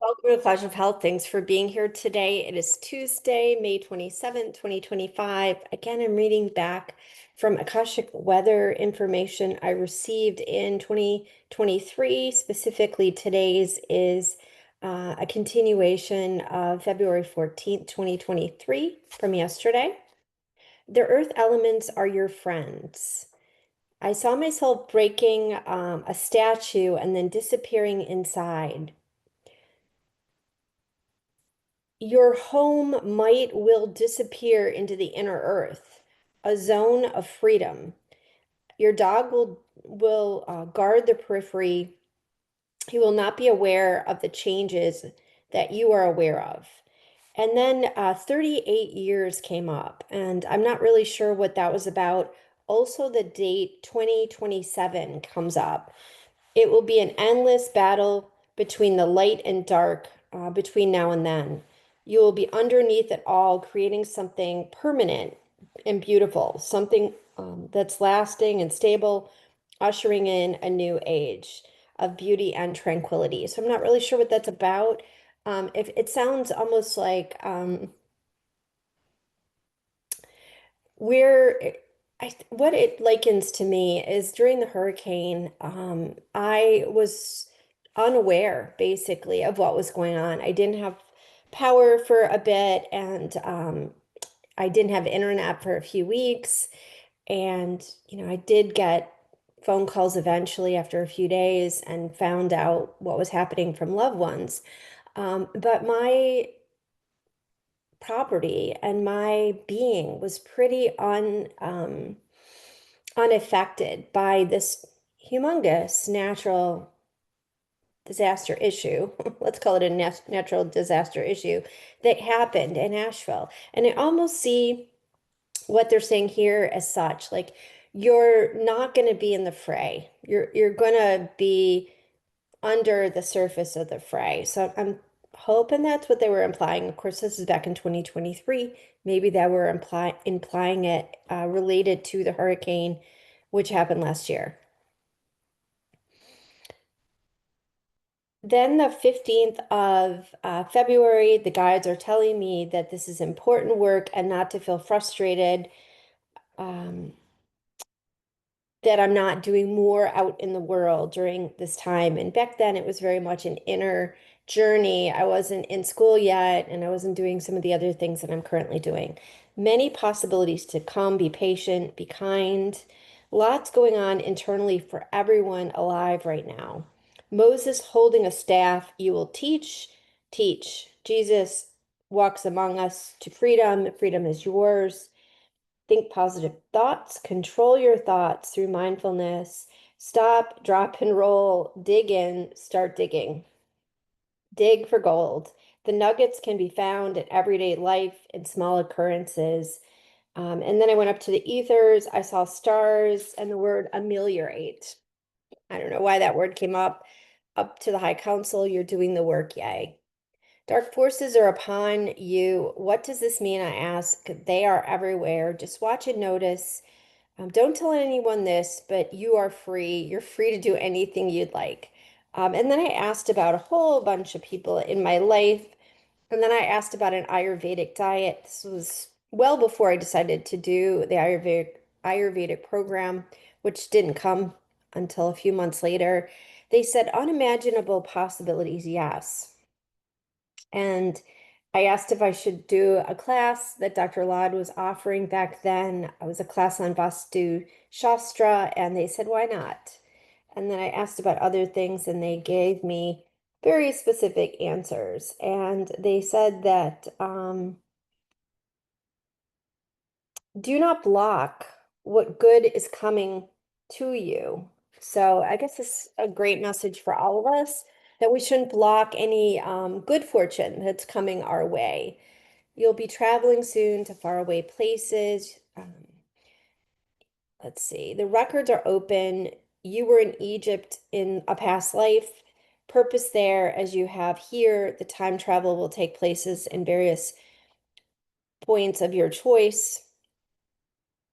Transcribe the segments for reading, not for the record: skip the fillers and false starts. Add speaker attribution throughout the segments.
Speaker 1: Welcome to Flash of Health. Thanks for being here today. It is Tuesday, May 27th, 2025. Again, I'm reading back from Akashic weather information I received in 2023. Specifically, today's is a continuation of February 14th, 2023 from yesterday. The earth elements are your friends. I saw myself breaking a statue and then disappearing inside. Your home might will disappear into the inner earth, a zone of freedom. Your dog will guard the periphery. He will not be aware of the changes that you are aware of. And then 38 years came up, and I'm not really sure what that was about. Also, the date 2027 comes up. It will be an endless battle between the light and dark between now and then. You will be underneath it all, creating something permanent and beautiful, something that's lasting and stable, ushering in a new age of beauty and tranquility. So I'm not really sure what that's about. If it sounds almost like we're what it likens to me is during the hurricane, I was unaware basically of what was going on. I didn't have power for a bit, and I didn't have internet for a few weeks. And, I did get phone calls eventually after a few days and found out what was happening from loved ones. But my property and my being was pretty unaffected by this humongous natural disaster issue. Let's call it a natural disaster issue that happened in Asheville. And I almost see what they're saying here as such, like you're not going to be in the fray. You're going to be under the surface of the fray. So I'm hoping that's what they were implying. Of course, this is back in 2023. Maybe they were implying it related to the hurricane, which happened last year. Then the 15th of February, the guides are telling me that this is important work and not to feel frustrated. Um, that I'm not doing more out in the world during this time. And back then, it was very much an inner journey. I wasn't in school yet, and I wasn't doing some of the other things that I'm currently doing. Many possibilities to come, be patient, be kind. Lots going on internally for everyone alive right now. Moses holding a staff, you will teach, teach. Jesus walks among us to freedom. Freedom is yours. Think positive thoughts, control your thoughts through mindfulness. Stop, drop, and roll, dig in, start digging. Dig for gold. The nuggets can be found in everyday life in small occurrences. And then I went up to the ethers. I saw stars and the word ameliorate. I don't know why that word came up. Up to the high council, you're doing the work, yay. Dark forces are upon you. What does this mean? I ask. They are everywhere. Just watch and notice. Don't tell anyone this, but you are free. You're free to do anything you'd like. And then I asked about a whole bunch of people in my life. And then I asked about an Ayurvedic diet. This was well before I decided to do the Ayurvedic program, which didn't come until a few months later. They said unimaginable possibilities, yes. And I asked if I should do a class that Dr. Lad was offering back then. It was a class on Vastu Shastra, and they said, why not? And then I asked about other things, and they gave me very specific answers. And they said that do not block what good is coming to you. So I guess it's a great message for all of us that we shouldn't block any good fortune that's coming our way. You'll be traveling soon to faraway places. Let's see. The records are open. You were in Egypt in a past life. Purpose there as you have here. The time travel will take places in various points of your choice.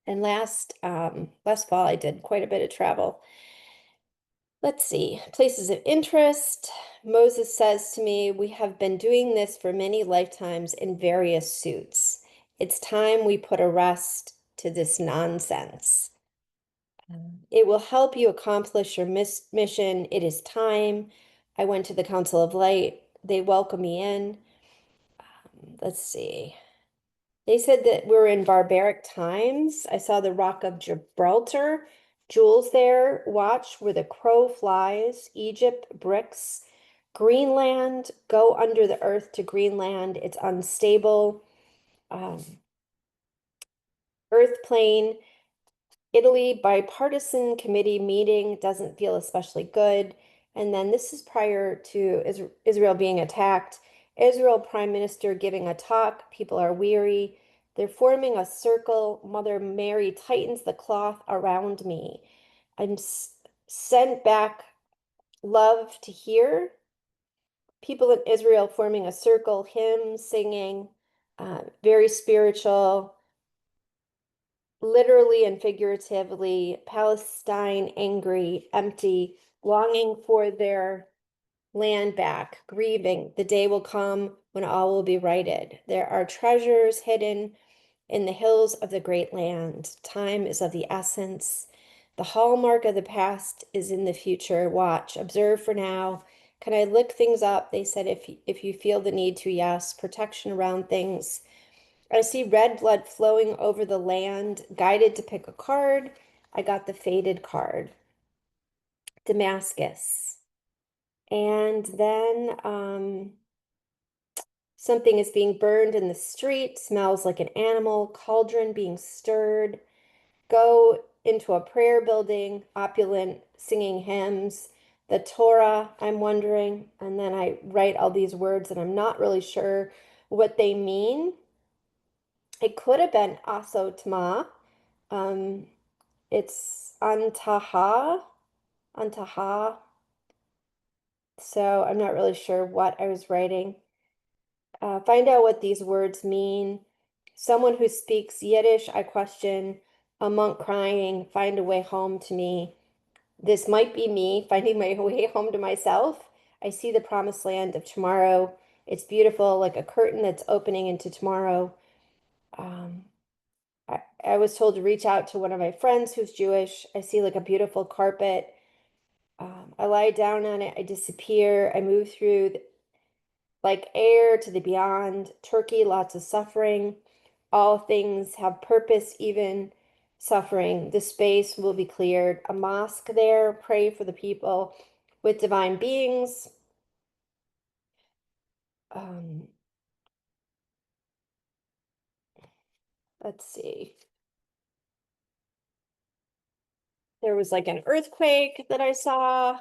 Speaker 1: And last fall, I did quite a bit of travel. Let's see, places of interest. Moses says to me, we have been doing this for many lifetimes in various suits. It's time we put a rest to this nonsense. It will help you accomplish your mission. It is time. I went to the Council of Light. They welcome me in. Let's see. They said that we're in barbaric times. I saw the Rock of Gibraltar, jewels there. Watch where the crow flies. Egypt, bricks. Greenland, go under the earth to Greenland. It's unstable. Um, Earth plane. Italy bipartisan committee meeting doesn't feel especially good. And then this is prior to Israel being attacked. Israel Prime Minister giving a talk. People are weary. They're forming a circle. Mother Mary tightens the cloth around me. I'm sent back love to hear. People in Israel forming a circle, hymns, singing, very spiritual, literally and figuratively, Palestine angry, empty, longing for their land back, grieving. The day will come when all will be righted. There are treasures hidden in the hills of the great land. Time is of the essence. The hallmark of the past is in the future. Watch, observe for now. Can I look things up? They said, if you feel the need to, yes. Protection around things. I see red blood flowing over the land, guided to pick a card. I got the faded card, Damascus. And then something is being burned in the street, smells like an animal, cauldron being stirred. Go into a prayer building, opulent, singing hymns. The Torah, I'm wondering. And then I write all these words and I'm not really sure what they mean. It could have been asotma. Um, it's antaha. So I'm not really sure what I was writing. Find out what these words mean. Someone who speaks Yiddish, I question. A monk crying, find a way home to me. This might be me finding my way home to myself. I see the promised land of tomorrow. It's beautiful, like a curtain that's opening into tomorrow. Um, I was told to reach out to one of my friends who's Jewish. I see like a beautiful carpet. I lie down on it. I disappear. I move through like air to the beyond. Turkey, lots of suffering. All things have purpose, even suffering. The space will be cleared. A mosque there. Pray for the people with divine beings. Um, let's see. There was like an earthquake that I saw.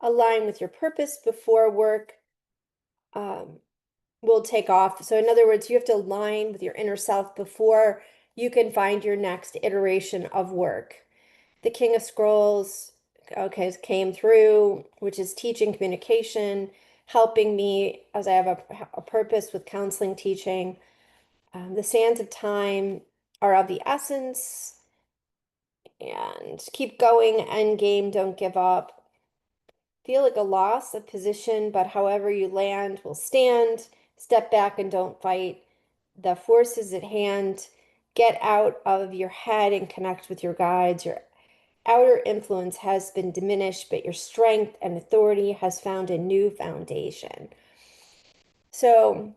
Speaker 1: Align with your purpose before work. Will take off. So in other words, you have to align with your inner self before you can find your next iteration of work. The King of Scrolls, okay, came through, which is teaching communication, helping me as I have a purpose with counseling, teaching. The sands of time are of the essence, and keep going, end game, don't give up. Feel like a loss of position, but however you land will stand. Step back and don't fight. The force is at hand. Get out of your head and connect with your guides. Your outer influence has been diminished, but your strength and authority has found a new foundation. So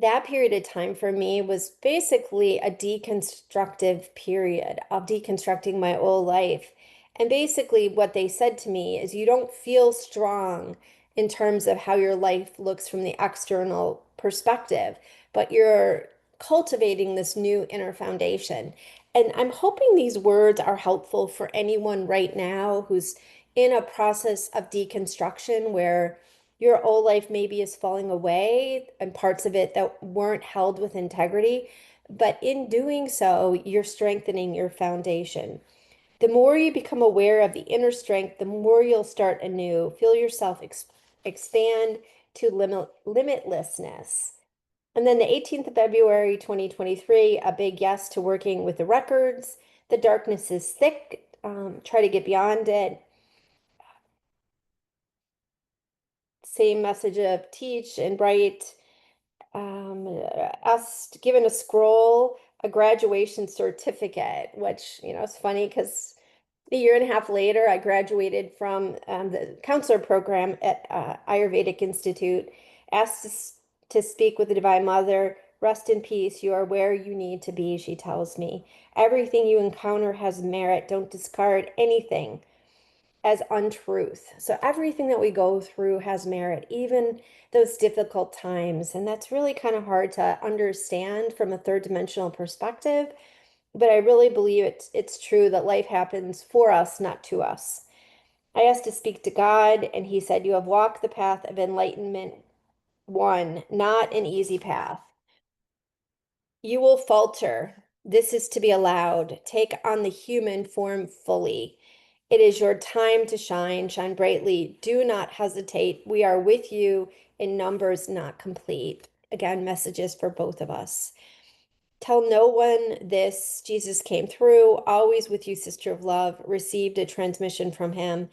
Speaker 1: that period of time for me was basically a deconstructive period of deconstructing my old life. And basically, what they said to me is you don't feel strong in terms of how your life looks from the external perspective, but you're cultivating this new inner foundation. And I'm hoping these words are helpful for anyone right now who's in a process of deconstruction where your old life maybe is falling away and parts of it that weren't held with integrity. But in doing so, you're strengthening your foundation. The more you become aware of the inner strength, the more you'll start anew. Feel yourself expand to limitlessness. And then the 18th of February, 2023, a big yes to working with the records. The darkness is thick. Try to get beyond it. Same message of teach and write. Asked, given a scroll, a graduation certificate, which, is funny because a year and a half later, I graduated from the counselor program at Ayurvedic Institute, asked to speak with the Divine Mother. Rest in peace. You are where you need to be, she tells me. Everything you encounter has merit. Don't discard anything as untruth. So everything that we go through has merit, even those difficult times. And that's really kind of hard to understand from a third dimensional perspective. But I really believe it's true that life happens for us, not to us. I asked to speak to God, and he said, "You have walked the path of enlightenment one, not an easy path. You will falter. This is to be allowed. Take on the human form fully. It is your time to shine. Shine brightly. Do not hesitate. We are with you in numbers not complete." Again, messages for both of us. Tell no one this. Jesus came through. Always with you, Sister of Love. Received a transmission from him.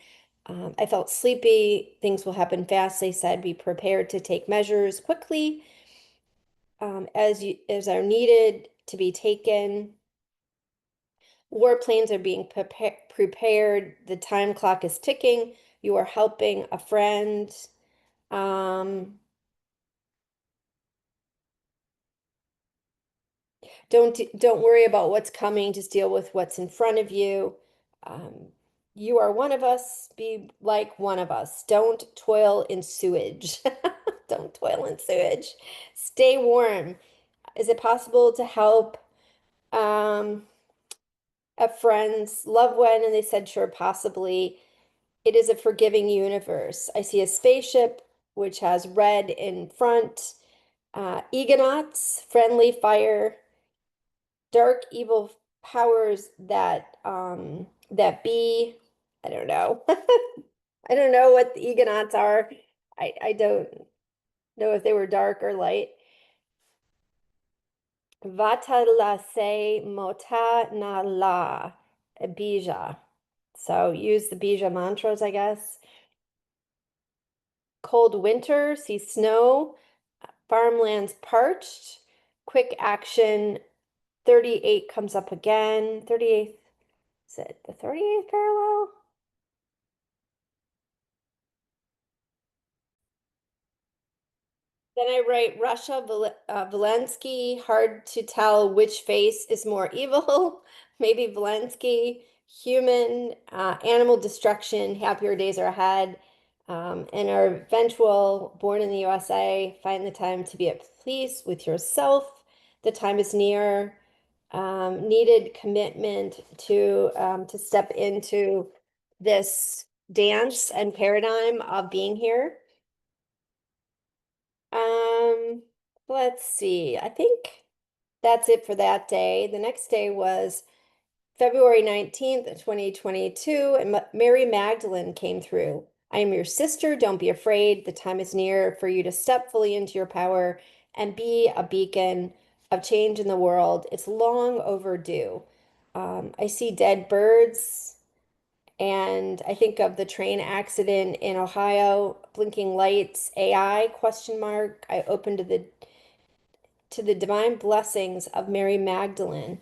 Speaker 1: I felt sleepy. Things will happen fast, they said. Be prepared to take measures quickly as are needed to be taken. War planes are being prepared. The time clock is ticking. You are helping a friend. Um, don't worry about what's coming. Just deal with what's in front of you. Um, you are one of us. Be like one of us. Don't toil in sewage. Don't toil in sewage. Stay warm. Is it possible to help um, a friend's loved one? And they said, sure, possibly. It is a forgiving universe. I see a spaceship which has red in front, egonauts, friendly fire, dark evil powers that be. I don't know. I don't know what the egonauts are. I don't know if they were dark or light. Vata se mota na la bija. So use the bija mantras, I guess. Cold winter, see snow, farmlands parched, quick action. 38 comes up again. 38th, is it the 38th parallel? Then I write Russia, Zelensky, hard to tell which face is more evil. Maybe Zelensky, human, animal destruction, happier days are ahead. And our eventual, born in the USA, find the time to be at peace with yourself. The time is near. Needed commitment to step into this dance and paradigm of being here. Um, let's see. I think that's it for that day. The next day was February 19th, 2022, and Mary Magdalene came through. I am your sister. Don't be afraid. The time is near for you to step fully into your power and be a beacon of change in the world. It's long overdue. I see dead birds, and I think of the train accident in Ohio, blinking lights, AI, question mark. I open to the divine blessings of Mary Magdalene.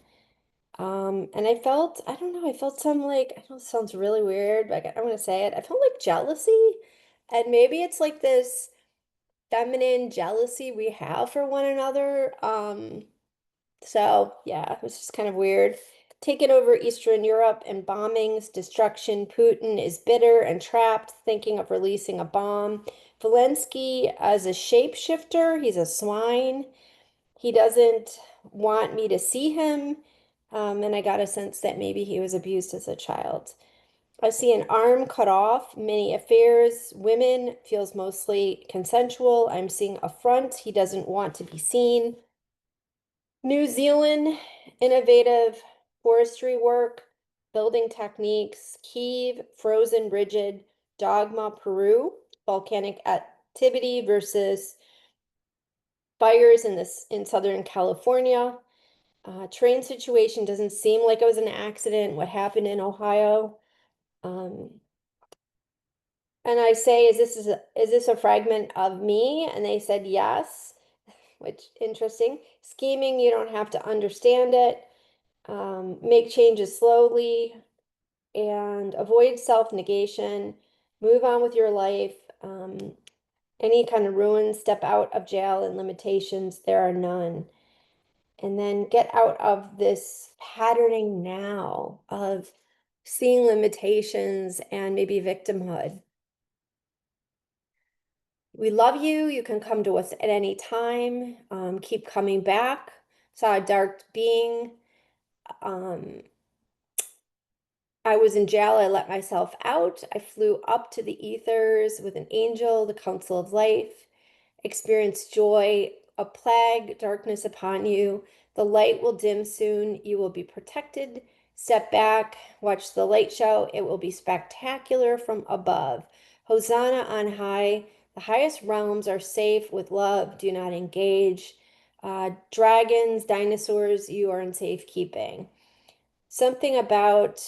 Speaker 1: And I felt, I don't know, I felt some like, I know it sounds really weird, but I'm gonna say it. I felt like jealousy. And maybe it's like this feminine jealousy we have for one another. So yeah, it was just kind of weird. Taking over Eastern Europe and bombings, destruction. Putin is bitter and trapped, thinking of releasing a bomb. Zelensky as a shapeshifter, he's a swine. He doesn't want me to see him. And I got a sense that maybe he was abused as a child. I see an arm cut off, many affairs, women, feels mostly consensual. I'm seeing a front. He doesn't want to be seen. New Zealand, innovative forestry work, building techniques, Kiev, frozen rigid, dogma, Peru, volcanic activity versus fires in Southern California. Train situation doesn't seem like it was an accident. What happened in Ohio? Um, and I say, is this a fragment of me? And they said yes, which interesting. Scheming, you don't have to understand it. Make changes slowly and avoid self-negation. Move on with your life. Any kind of ruins, step out of jail and limitations, there are none. And then get out of this patterning now of seeing limitations and maybe victimhood. We love you. You can come to us at any time. Keep coming back. Saw a dark being. Um, I was in jail. I let myself out. I flew up to the ethers with an angel, the council of life. Experience joy, a plague, darkness upon you. The light will dim soon. You will be protected. Step back, watch the light show. It will be spectacular from above. Hosanna on high. The highest realms are safe with love. Do not engage. Dragons, dinosaurs, you are in safekeeping. Something about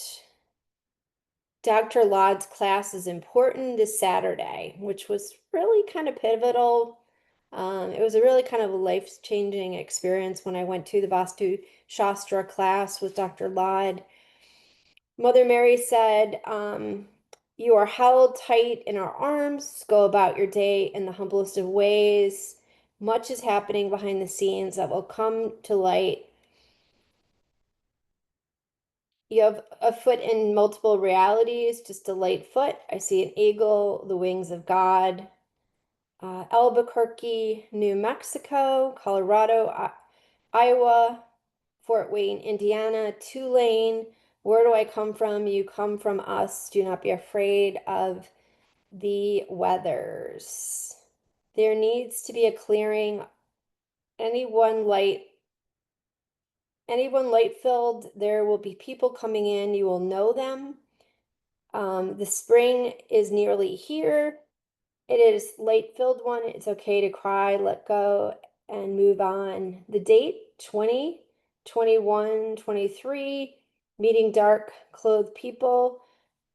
Speaker 1: Dr. Laud's class is important this Saturday, which was really kind of pivotal. It was a really kind of a life-changing experience when I went to the Vastu Shastra class with Dr. Laud. Mother Mary said, you are held tight in our arms. Go about your day in the humblest of ways. Much is happening behind the scenes that will come to light. You have a foot in multiple realities, just a light foot. I see an eagle, the wings of God. Albuquerque, New Mexico, Colorado, Iowa, Fort Wayne, Indiana, Tulane. Where do I come from? You come from us. Do not be afraid of the weathers. There needs to be a clearing. Anyone light, anyone light filled, there will be people coming in. You will know them. The spring is nearly here. It is light-filled one. It's okay to cry, let go, and move on. The date, 20, 21, 23. Meeting dark clothed people.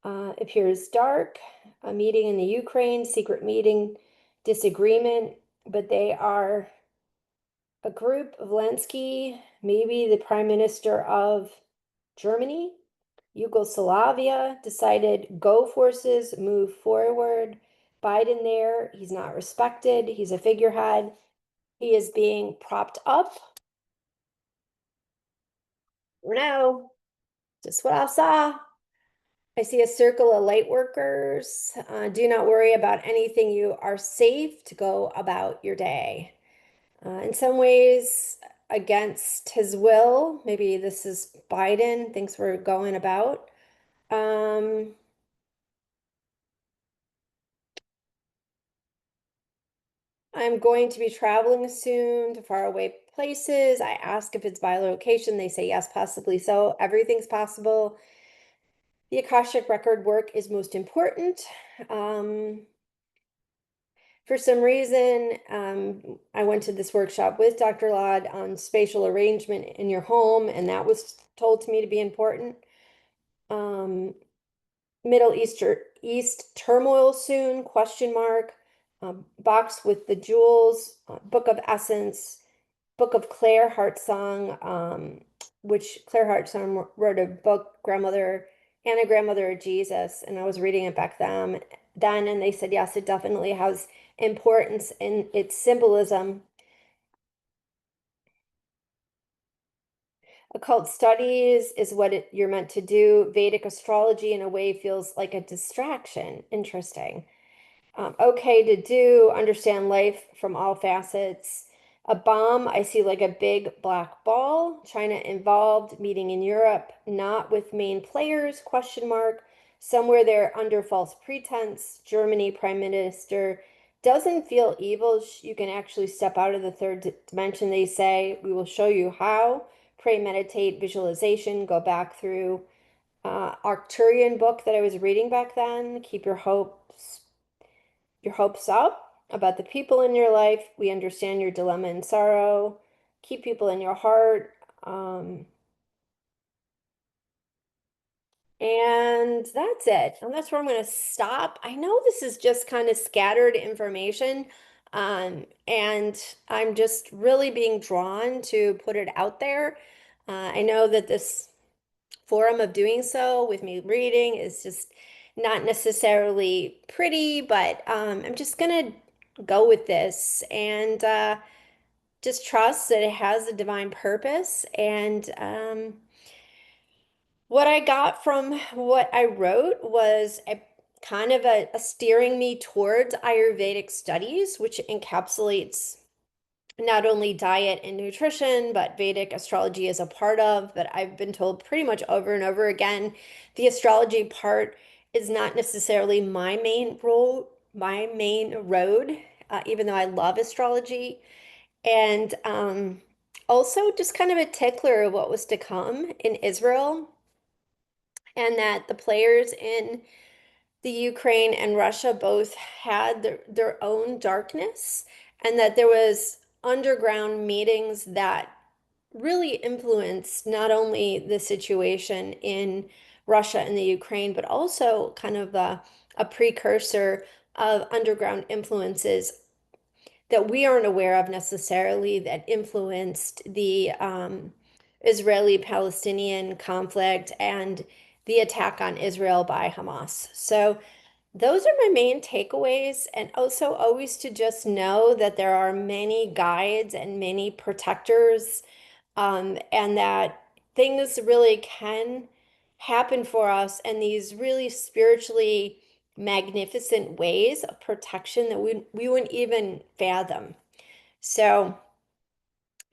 Speaker 1: Appears dark. A meeting in the Ukraine, secret meeting, disagreement, but they are a group of Zelensky, maybe the Prime Minister of Germany, Yugoslavia, decided go forces, move forward. Biden there, he's not respected. He's a figurehead. He is being propped up. No, just what I saw. I see a circle of light workers. Do not worry about anything. You are safe to go about your day. In some ways, against his will, maybe this is Biden, thinks we're going about. Um, I'm going to be traveling soon to faraway places. I ask if it's by location. They say yes, possibly so. Everything's possible. The Akashic record work is most important. Um, for some reason, I went to this workshop with Dr. Laud on spatial arrangement in your home, and that was told to me to be important. Um, East turmoil soon, question mark. Box with the jewels, Book of Essence, Book of Claire Hartsong, which Claire Hartsong wrote a book, Grandmother, Anna Grandmother of Jesus, and I was reading it back then, and they said, yes, it definitely has importance in its symbolism. Occult studies is what you're meant to do. Vedic astrology, in a way, feels like a distraction. Interesting. Okay to do, understand life from all facets. A bomb, I see like a big black ball. China involved, meeting in Europe, not with main players, question mark. Somewhere there under false pretense. Germany Prime Minister doesn't feel evil. You can actually step out of the third dimension, they say. We will show you how. Pray, meditate, visualization, go back through Arcturian book that I was reading back then. Keep your hopes up about the people in your life. We understand your dilemma and sorrow. Keep people in your heart. Um, and that's it. And that's where I'm going to stop. I know this is just kind of scattered information, and I'm just really being drawn to put it out there. I know that this forum of doing so with me reading is just not necessarily pretty, but I'm just gonna go with this and just trust that it has a divine purpose. And what I got from what I wrote was a kind of a steering me towards Ayurvedic studies, which encapsulates not only diet and nutrition, but Vedic astrology is a part of. But I've been told pretty much over and over again, the astrology part is not necessarily my main role, my main road, even though I love astrology. And also just kind of a tickler of what was to come in Israel, and that the players in the Ukraine and Russia both had their own darkness, and that there was underground meetings that really influenced not only the situation in Russia and the Ukraine, but also kind of a precursor of underground influences that we aren't aware of necessarily that influenced the Israeli-Palestinian conflict and the attack on Israel by Hamas. So those are my main takeaways, and also always to just know that there are many guides and many protectors, and that things really can happen for us in these really spiritually magnificent ways of protection that we wouldn't even fathom. So,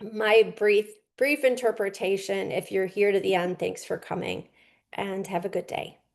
Speaker 1: my brief interpretation, if you're here to the end, thanks for coming and have a good day.